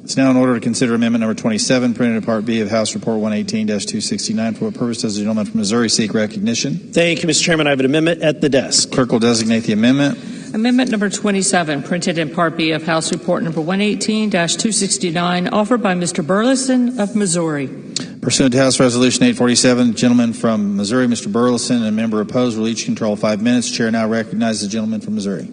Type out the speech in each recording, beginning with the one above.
It's now in order to consider amendment number 27, printed in Part B of House Report 118-269. For what purpose does the gentleman from Missouri seek recognition? Thank you, Mr. Chairman. I have an amendment at the desk. Clerk will designate the amendment. Amendment number 27, printed in Part B of House Report number 118-269, offered by Mr. Burlison of Missouri. Pursuant to House Resolution 847, the gentleman from Missouri, Mr. Burlison, and a member opposed will each control 5 minutes. Chair now recognizes the gentleman from Missouri.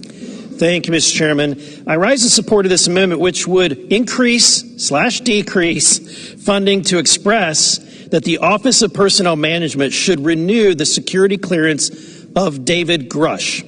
Thank you, Mr. Chairman. I rise in support of this amendment, which would increase/decrease funding to express that the Office of Personnel Management should renew the security clearance of David Grusch.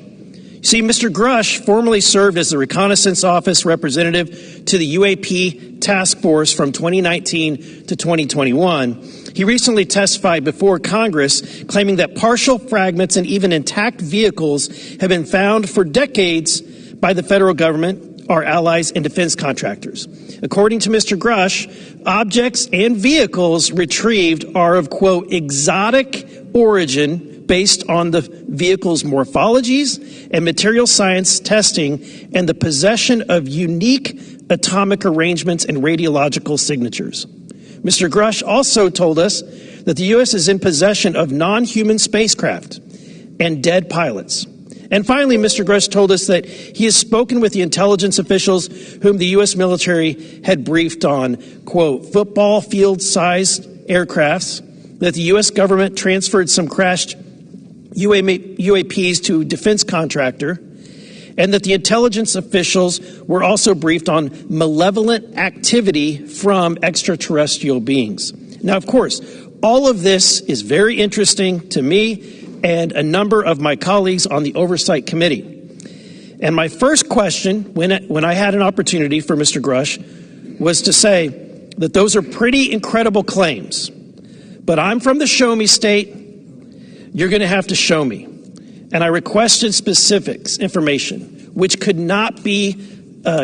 See, Mr. Grusch formerly served as the Reconnaissance Office representative to the UAP Task Force from 2019 to 2021. He recently testified before Congress claiming that partial fragments and even intact vehicles have been found for decades by the federal government, our allies, and defense contractors. According to Mr. Grusch, objects and vehicles retrieved are of, quote, exotic origin based on the vehicle's morphologies and material science testing and the possession of unique atomic arrangements and radiological signatures. Mr. Grusch also told us that the U.S. is in possession of non-human spacecraft and dead pilots. And finally, Mr. Grusch told us that he has spoken with the intelligence officials whom the U.S. military had briefed on, quote, football field-sized aircrafts, that the U.S. government transferred some crashed UAPs to a defense contractor, and that the intelligence officials were also briefed on malevolent activity from extraterrestrial beings. Now, of course, all of this is very interesting to me and a number of my colleagues on the Oversight Committee. And my first question, when I had an opportunity for Mr. Grusch, was to say that those are pretty incredible claims. But I'm from the show me state. You're going to have to show me. And I requested specifics, information, which could not be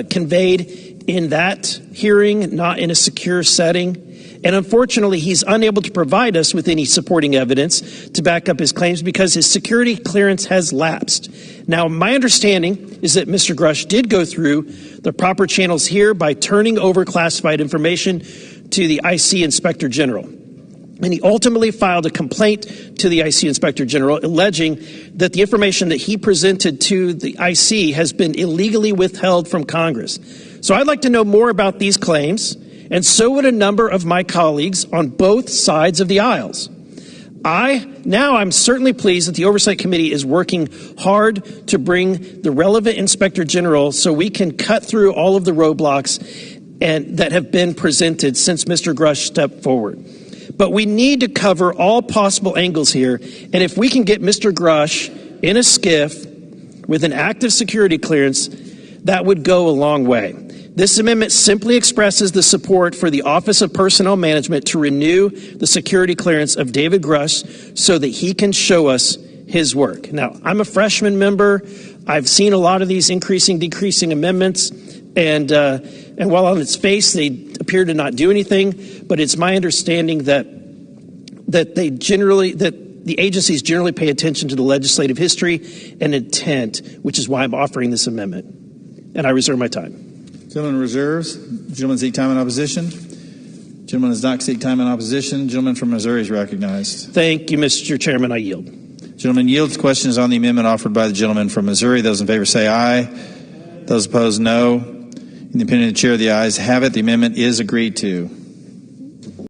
conveyed in that hearing, not in a secure setting. And unfortunately, he's unable to provide us with any supporting evidence to back up his claims because his security clearance has lapsed. Now, my understanding is that Mr. Grusch did go through the proper channels here by turning over classified information to the IC Inspector General. And he ultimately filed a complaint to the IC Inspector General alleging that the information that he presented to the IC has been illegally withheld from Congress. So I'd like to know more about these claims, and so would a number of my colleagues on both sides of the aisles. I'm certainly pleased that the Oversight Committee is working hard to bring the relevant Inspector General so we can cut through all of the roadblocks and that have been presented since Mr. Grusch stepped forward. But we need to cover all possible angles here, and if we can get Mr. Grusch in a SCIF with an active security clearance, that would go a long way. This amendment simply expresses the support for the Office of Personnel Management to renew the security clearance of David Grusch so that he can show us his work. Now, I'm a freshman member. I've seen a lot of these increasing, decreasing amendments, and while on its face they appear to not do anything, but it's my understanding that the agencies generally pay attention to the legislative history and intent, which is why I'm offering this amendment. And I reserve my time. Gentleman reserves. Gentleman seek time in opposition. Gentleman does not seek time in opposition. Gentleman from Missouri is recognized. Thank you, Mr. Chairman. I yield. Gentleman yields. Question is on the amendment offered by the gentleman from Missouri. Those in favor say aye. Those opposed, no. In the opinion of the chair, the ayes have it. The amendment is agreed to.